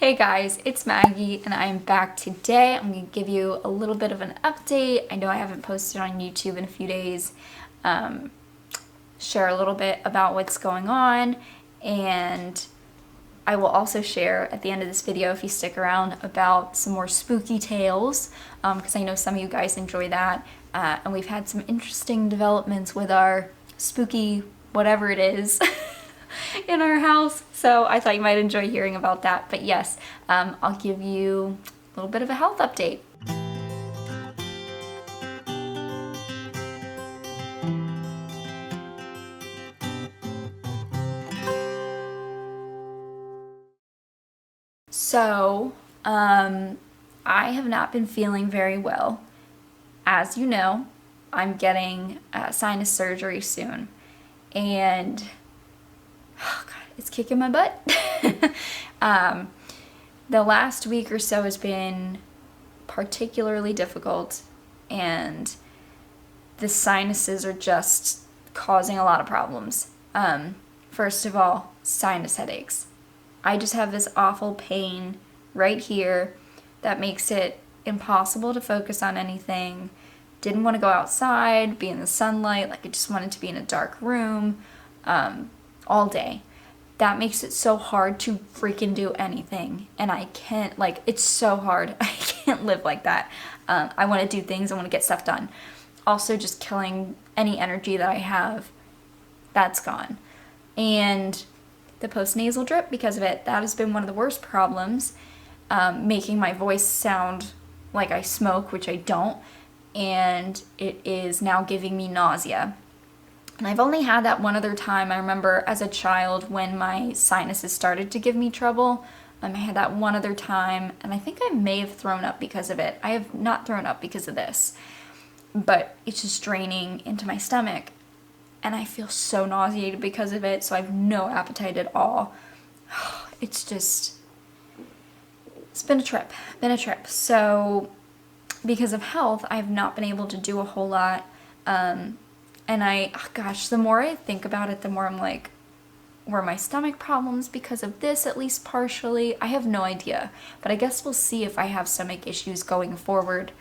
Hey guys, it's Maggie and I'm back today. I'm going to give you a little bit of an update. I know I haven't posted on YouTube in a few days. Share a little bit about what's going on, and I will also share at the end of this video, if you stick around, about some more spooky tales, because I know some of you guys enjoy that, and we've had some interesting developments with our spooky whatever it is in our house, so I thought you might enjoy hearing about that. But yes, I'll give you a little bit of a health update. So, I have not been feeling very well. As you know, I'm getting sinus surgery soon, and oh God, it's kicking my butt. The last week or so has been particularly difficult, and the sinuses are just causing a lot of problems. First of all, sinus headaches. I just have this awful pain right here that makes it impossible to focus on anything. Didn't want to go outside, be in the sunlight, like I just wanted to be in a dark room all day. That makes it so hard to freaking do anything, and I can't, like, it's so hard. I can't live like that. I want to do things, I want to get stuff done. Also just killing any energy that I have, that's gone. And the postnasal drip, because of it, that has been one of the worst problems, making my voice sound like I smoke, which I don't, and it is now giving me nausea. And I've only had that one other time. I remember as a child when my sinuses started to give me trouble. I had that one other time, and I think I may have thrown up because of it. I have not thrown up because of this, but it's just draining into my stomach, and I feel so nauseated because of it, so I have no appetite at all. It's been a trip, So because of health, I've not been able to do a whole lot, and the more I think about it, the more I'm like, were my stomach problems because of this, at least partially? I have no idea, but I guess we'll see if I have stomach issues going forward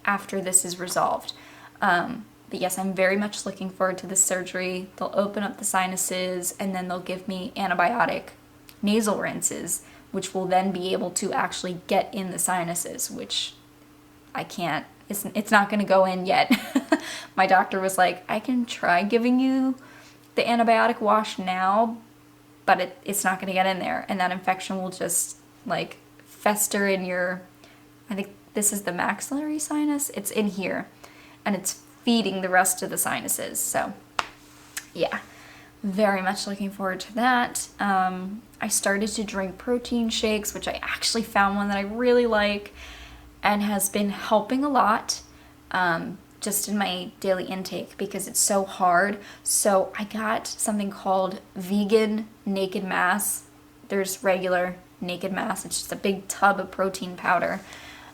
after this is resolved. But yes, I'm very much looking forward to this surgery. They'll open up the sinuses, and then they'll give me antibiotic nasal rinses, which will then be able to actually get in the sinuses, which I can't. It's not going to go in yet. My doctor was like, I can try giving you the antibiotic wash now, but it's not going to get in there, and that infection will just like fester in your, I think this is the maxillary sinus. It's in here, and it's feeding the rest of the sinuses. So yeah, very much looking forward to that. I started to drink protein shakes, which I actually found one that I really like and has been helping a lot, just in my daily intake, because it's so hard. So I got something called vegan naked mass. There's regular naked mass. It's just a big tub of protein powder,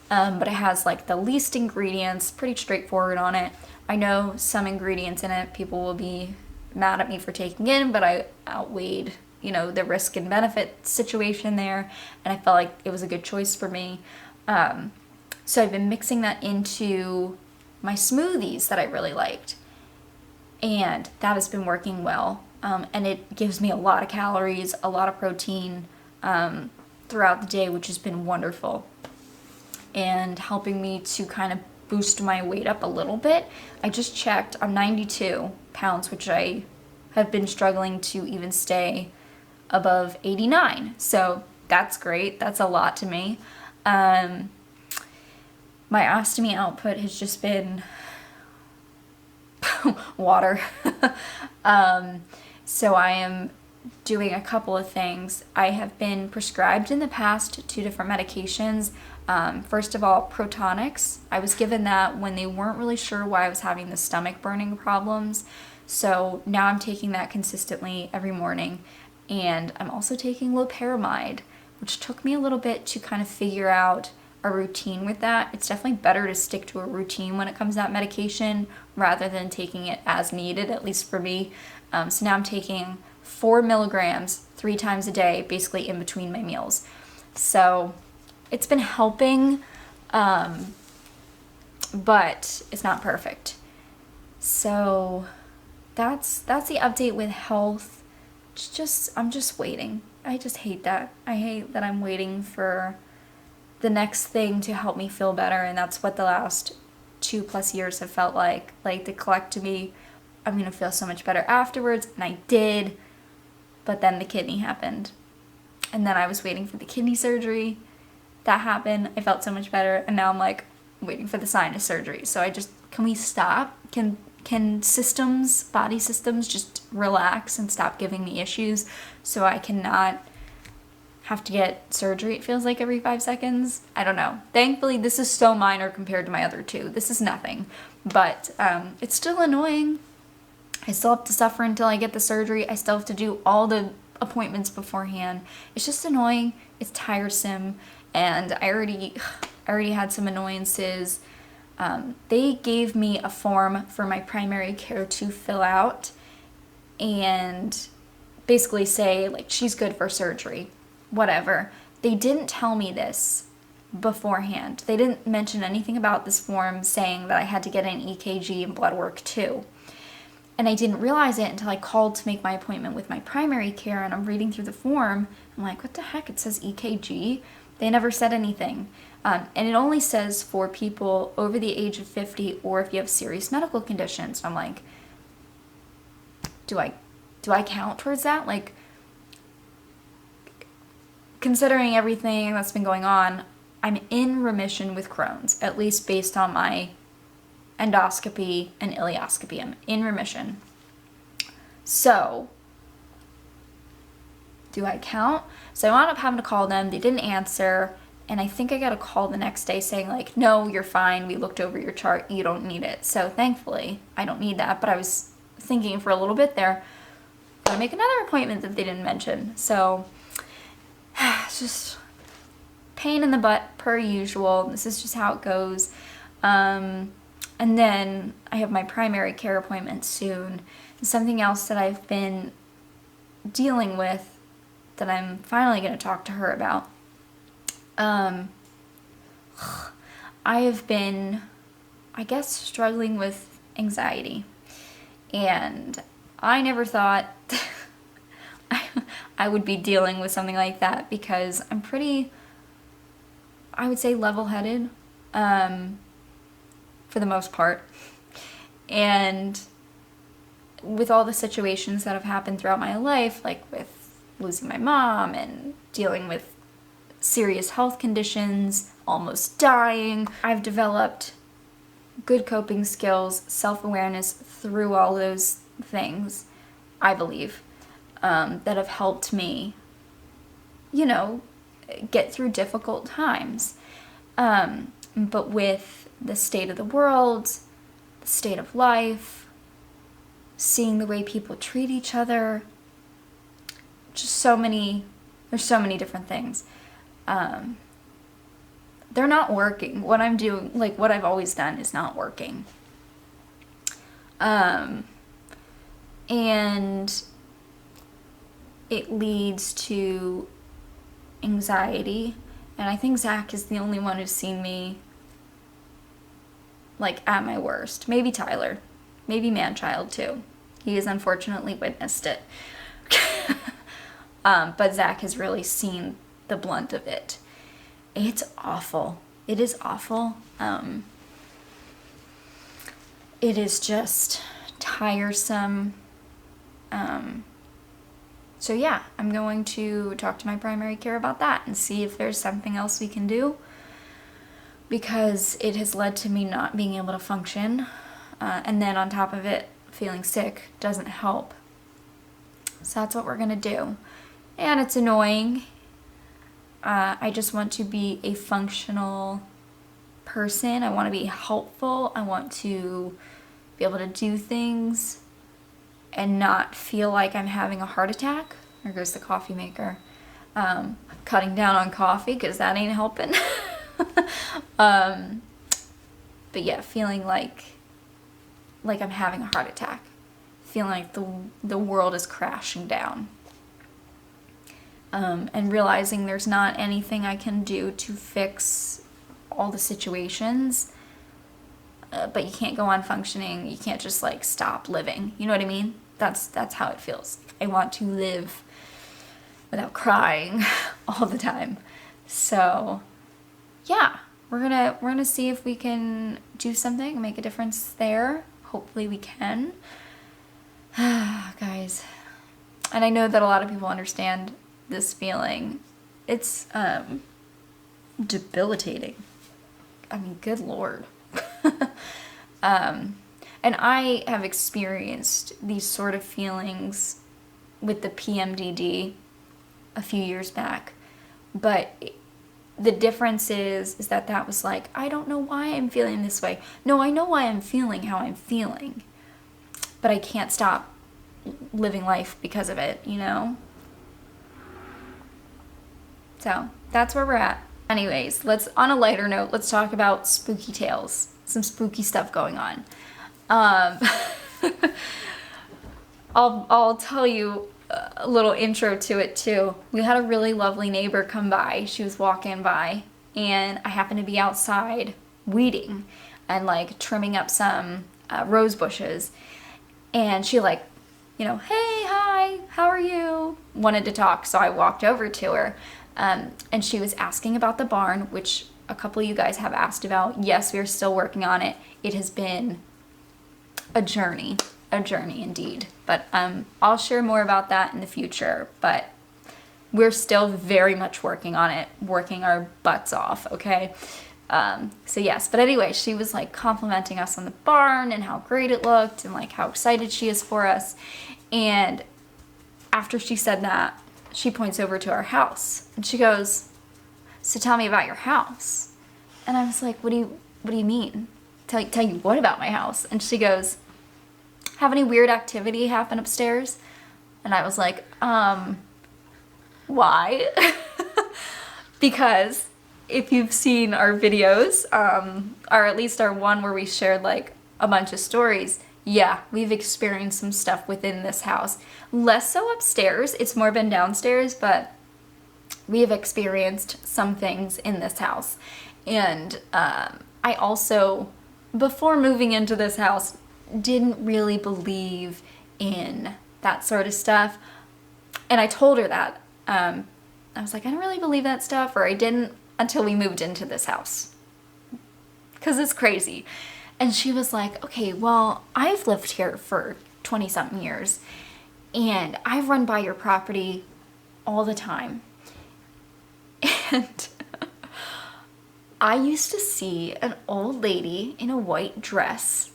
but it has like the least ingredients, pretty straightforward on it. I know some ingredients in it people will be mad at me for taking in, but I outweighed, the risk and benefit situation there, and I felt like it was a good choice for me. So I've been mixing that into my smoothies that I really liked, and that has been working well. And it gives me a lot of calories, a lot of protein throughout the day, which has been wonderful, and helping me to kind of boost my weight up a little bit. I just checked, I'm 92 pounds, which I have been struggling to even stay above 89. So that's great. That's a lot to me. My ostomy output has just been water. So I am doing a couple of things. I have been prescribed in the past 2 different medications. First of all, Protonics. I was given that when they weren't really sure why I was having the stomach burning problems. So now I'm taking that consistently every morning. And I'm also taking loperamide, which took me a little bit to kind of figure out a routine with that. It's definitely better to stick to a routine when it comes to that medication rather than taking it as needed, at least for me. So now I'm taking 4 milligrams 3 times a day, basically in between my meals. So it's been helping, but it's not perfect. So that's the update with health. I'm just waiting. I just hate that. I hate that I'm waiting for the next thing to help me feel better, and that's what the last 2+ years have felt like. Like the colectomy, I'm gonna feel so much better afterwards, and I did, but then the kidney happened. And then I was waiting for the kidney surgery. That happened, I felt so much better, and now I'm like waiting for the sinus surgery. So can we stop? Can systems, body systems, just relax and stop giving me issues so I cannot have to get surgery, it feels like, every 5 seconds? I don't know. Thankfully, this is so minor compared to my other two. This is nothing. But it's still annoying. I still have to suffer until I get the surgery. I still have to do all the appointments beforehand. It's just annoying. It's tiresome. And I already had some annoyances. They gave me a form for my primary care to fill out and basically say, like, she's good for surgery, whatever. They didn't tell me this beforehand. They didn't mention anything about this form saying that I had to get an EKG and blood work too. And I didn't realize it until I called to make my appointment with my primary care, and I'm reading through the form. I'm like, what the heck? It says EKG. They never said anything. And it only says for people over the age of 50 or if you have serious medical conditions. I'm like, do I count towards that? Like, considering everything that's been going on, I'm in remission with Crohn's, at least based on my endoscopy and ileoscopy. I'm in remission. So, do I count? So I wound up having to call them. They didn't answer. And I think I got a call the next day saying, like, no, you're fine. We looked over your chart. You don't need it. So thankfully, I don't need that. But I was thinking for a little bit there, gotta make another appointment that they didn't mention. So it's just pain in the butt per usual. This is just how it goes. And then I have my primary care appointment soon. And something else that I've been dealing with that I'm finally going to talk to her about. I have been, I guess, struggling with anxiety. And I never thought I would be dealing with something like that because I'm pretty, I would say, level-headed, for the most part. And with all the situations that have happened throughout my life, like with losing my mom and dealing with serious health conditions, almost dying, I've developed good coping skills, self-awareness through all those things, I believe, that have helped me, get through difficult times. But with the state of the world, the state of life, seeing the way people treat each other, there's so many different things. They're not working. What I'm doing, like what I've always done, is not working. And it leads to anxiety. And I think Zach is the only one who's seen me, like, at my worst. Maybe Tyler. Maybe Manchild, too. He has unfortunately witnessed it. But Zach has really seen the blunt of it. It's awful. It is awful. It is just tiresome. So yeah, I'm going to talk to my primary care about that and see if there's something else we can do, because it has led to me not being able to function. And then on top of it, feeling sick doesn't help. So that's what we're going to do. And it's annoying. I just want to be a functional person. I want to be helpful. I want to be able to do things and not feel like I'm having a heart attack. There goes the coffee maker. Cutting down on coffee because that ain't helping. But yeah, feeling like I'm having a heart attack. Feeling like the world is crashing down. and realizing there's not anything I can do to fix all the situations. But you can't go on functioning. You can't just like stop living. You know what I mean? That's how it feels. I want to live without crying all the time. So yeah, we're gonna see if we can do something and make a difference there. Hopefully we can. Guys, and I know that a lot of people understand this feeling. It's debilitating. I mean, good Lord. And I have experienced these sort of feelings with the PMDD a few years back, but the difference is that was like, I don't know why I'm feeling this way. No, I know why I'm feeling how I'm feeling, but I can't stop living life because of it, you know? So that's where we're at. Anyways, on a lighter note, let's talk about spooky tales. Some spooky stuff going on. I'll tell you a little intro to it too. We had a really lovely neighbor come by. She was walking by, and I happened to be outside weeding and like trimming up some rose bushes, and she like, you know, hey, hi, how are you? Wanted to talk, so I walked over to her, and she was asking about the barn, which a couple of you guys have asked about. Yes, we are still working on it. It has been a journey indeed. But I'll share more about that in the future. But we're still very much working on it, working our butts off, okay? So yes, but anyway, she was like complimenting us on the barn and how great it looked and like how excited she is for us. And after she said that, she points over to our house and she goes, so tell me about your house. And I was like, what do you mean? Tell you what about my house? And she goes, have any weird activity happen upstairs? And I was like, why? Because if you've seen our videos, or at least our one where we shared like a bunch of stories, yeah, we've experienced some stuff within this house. Less so upstairs, it's more been downstairs, but we have experienced some things in this house. And I also, before moving into this house, didn't really believe in that sort of stuff. And I told her that. I was like, I don't really believe that stuff, or I didn't until we moved into this house. Because it's crazy. And she was like, okay, well, I've lived here for 20-something years, and I've run by your property all the time. And I used to see an old lady in a white dress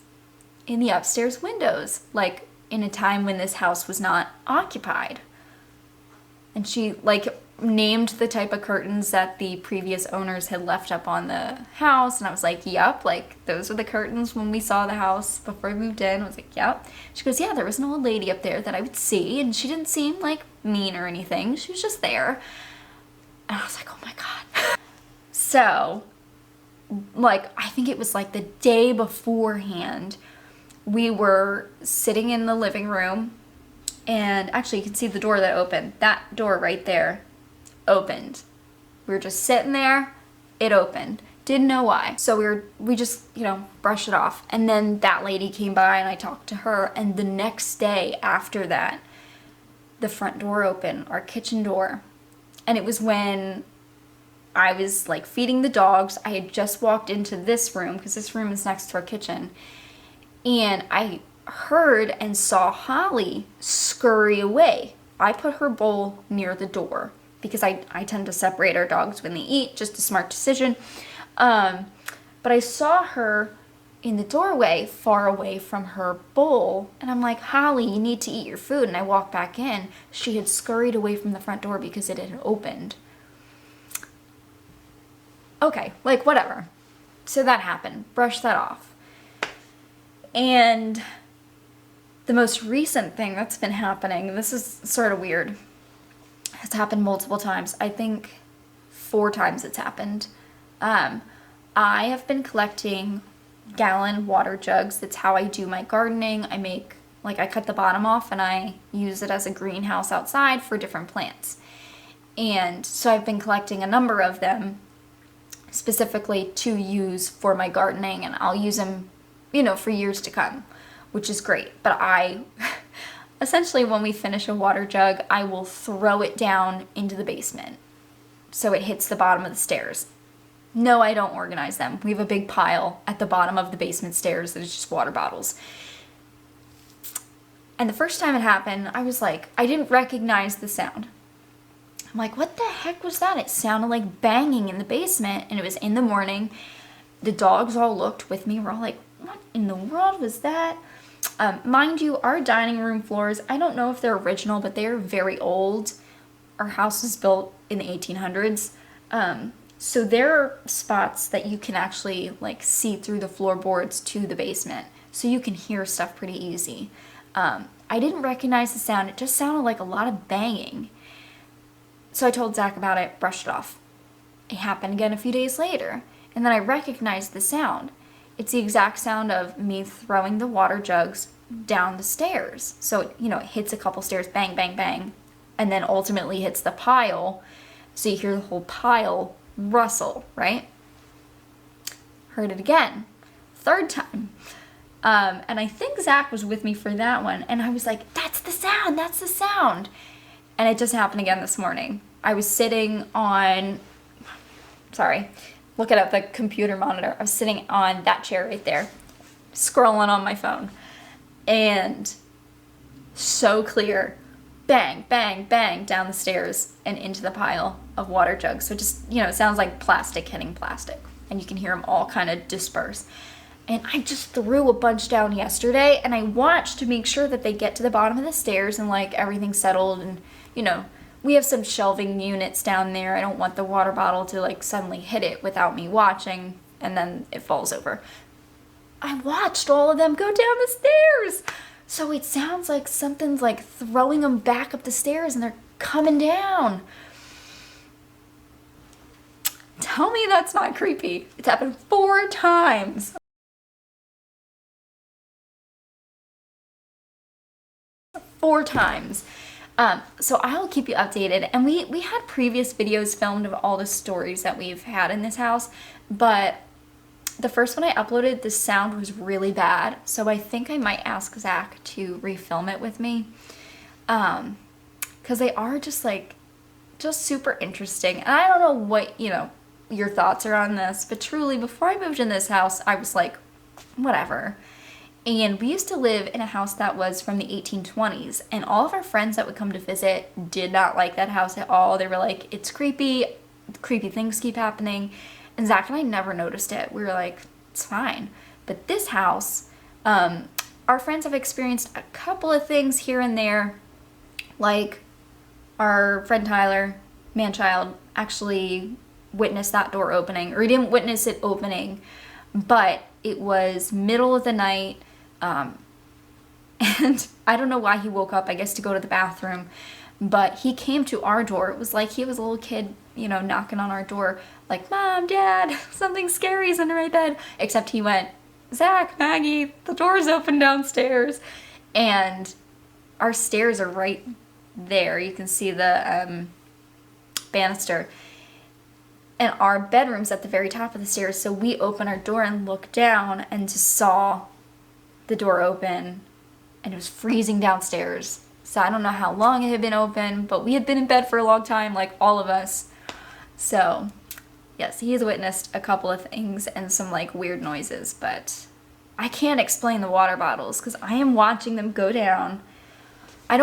in the upstairs windows, like in a time when this house was not occupied. And she like named the type of curtains that the previous owners had left up on the house. And I was like, yep, like those are the curtains when we saw the house before we moved in. I was like, yep. She goes, yeah, there was an old lady up there that I would see, and she didn't seem like mean or anything. She was just there. And I was like, oh my God. So, like, I think it was like the day beforehand, we were sitting in the living room, and actually you can see the door that opened. That door right there opened. We were just sitting there, it opened. Didn't know why. So we just, you know, brushed it off. And then that lady came by and I talked to her, and the next day after that, the front door opened, our kitchen door. And it was when I was like feeding the dogs. I had just walked into this room because this room is next to our kitchen. And I heard and saw Holly scurry away. I put her bowl near the door because I tend to separate our dogs when they eat, just a smart decision. But I saw her in the doorway far away from her bowl, and I'm like, Holly, you need to eat your food. And I walked back in. She had scurried away from the front door because it had opened. Okay, like whatever. So that happened. Brush that off. And the most recent thing that's been happening, this is sort of weird, has happened multiple times. I think 4 times it's happened. I have been collecting gallon water jugs. That's how I do my gardening. I cut the bottom off and I use it as a greenhouse outside for different plants. And so I've been collecting a number of them specifically to use for my gardening, and I'll use them, for years to come, which is great. But I essentially, when we finish a water jug, I will throw it down into the basement so it hits the bottom of the stairs. No, I don't organize them. We have a big pile at the bottom of the basement stairs that is just water bottles. And the first time it happened, I was like, I didn't recognize the sound. I'm like, what the heck was that? It sounded like banging in the basement, and it was in the morning. The dogs all looked with me. We're all like, what in the world was that? Mind you, our dining room floors, I don't know if they're original, but they are very old. Our house was built in the 1800s. So there are spots that you can actually like see through the floorboards to the basement. So you can hear stuff pretty easy. I didn't recognize the sound. It just sounded like a lot of banging. So I told Zach about it, brushed it off. It happened again a few days later, and then I recognized the sound. It's the exact sound of me throwing the water jugs down the stairs. So, it hits a couple stairs, bang, bang, bang, and then ultimately hits the pile. So you hear the whole pile rustle, right? Heard it again. Third time. And I think Zach was with me for that one, and I was like, that's the sound, that's the sound. And it just happened again this morning. I was sitting on, look at the computer monitor. I was sitting on that chair right there, scrolling on my phone. And so clear, bang, bang, bang, down the stairs and into the pile of water jugs. So just, it sounds like plastic hitting plastic. And you can hear them all kind of disperse. And I just threw a bunch down yesterday, and I watched to make sure that they get to the bottom of the stairs and like everything's settled. And we have some shelving units down there. I don't want the water bottle to like suddenly hit it without me watching and then it falls over. I watched all of them go down the stairs. So it sounds like something's like throwing them back up the stairs and they're coming down. Tell me that's not creepy. It's happened 4 times. Four times. So I'll keep you updated. And we had previous videos filmed of all the stories that we've had in this house, but the first one I uploaded, the sound was really bad. So I think I might ask Zach to refilm it with me. Because they are just super interesting. And I don't know what, your thoughts are on this, but truly before I moved in this house, I was like, whatever. And we used to live in a house that was from the 1820s, and all of our friends that would come to visit did not like that house at all. They were like, it's creepy things keep happening. And Zach and I never noticed it. We were like, it's fine. But this house, our friends have experienced a couple of things here and there, like our friend Tyler, man-child, actually witnessed that door opening, or he didn't witness it opening, but it was middle of the night. And I don't know why he woke up, I guess to go to the bathroom, but he came to our door. It was like he was a little kid, knocking on our door, like, Mom, Dad, something scary is under my bed. Except he went, Zach, Maggie, the door's open downstairs. And our stairs are right there. You can see the banister. And our bedroom's at the very top of the stairs, so we open our door and look down and just saw the door open, and it was freezing downstairs. So I don't know how long it had been open, but we had been in bed for a long time, like all of us. So yes, he has witnessed a couple of things and some like weird noises, but I can't explain the water bottles because I am watching them go down. I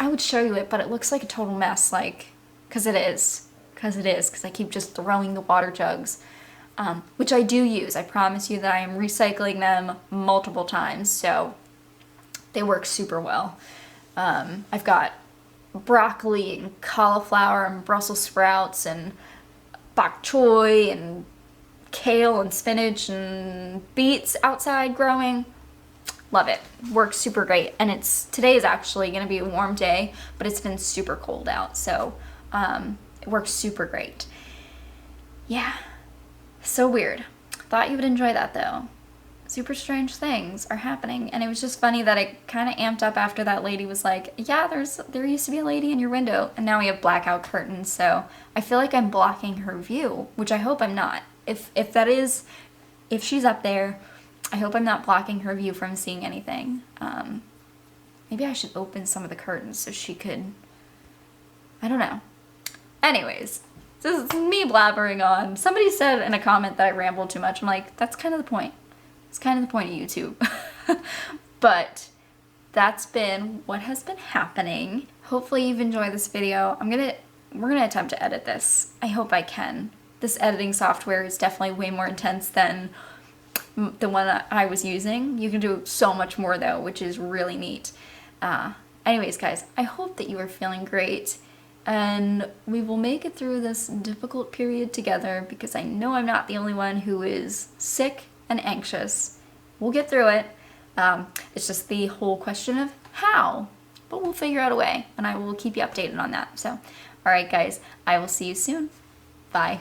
would show you it, but it looks like a total mess, like, because I keep just throwing the water jugs, which I do use. I promise you that I am recycling them multiple times, so they work super well. I've got broccoli and cauliflower and Brussels sprouts and bok choy and kale and spinach and beets outside growing. Love it. Works super great. And today is actually going to be a warm day, but it's been super cold out, so it works super great. Yeah. So weird. Thought you would enjoy that though. super strange things are happening. And it was just funny that it kind of amped up after that lady was like, yeah, there used to be a lady in your window, and now we have blackout curtains. So I feel like I'm blocking her view, which I hope I'm not. If she's up there, I hope I'm not blocking her view from seeing anything. Maybe I should open some of the curtains so she could, I don't know. Anyways, this is me blabbering on. Somebody said in a comment that I rambled too much. I'm like, that's kind of the point. It's kind of the point of YouTube. But that's been what has been happening. Hopefully you've enjoyed this video. We're gonna attempt to edit this. I hope I can. This editing software is definitely way more intense than the one that I was using. You can do so much more though, which is really neat. Anyways, guys, I hope that you are feeling great, and we will make it through this difficult period together, because I know I'm not the only one who is sick and anxious. We'll get through it. It's just the whole question of how, but we'll figure out a way, and I will keep you updated on that. So, all right, guys, I will see you soon. Bye.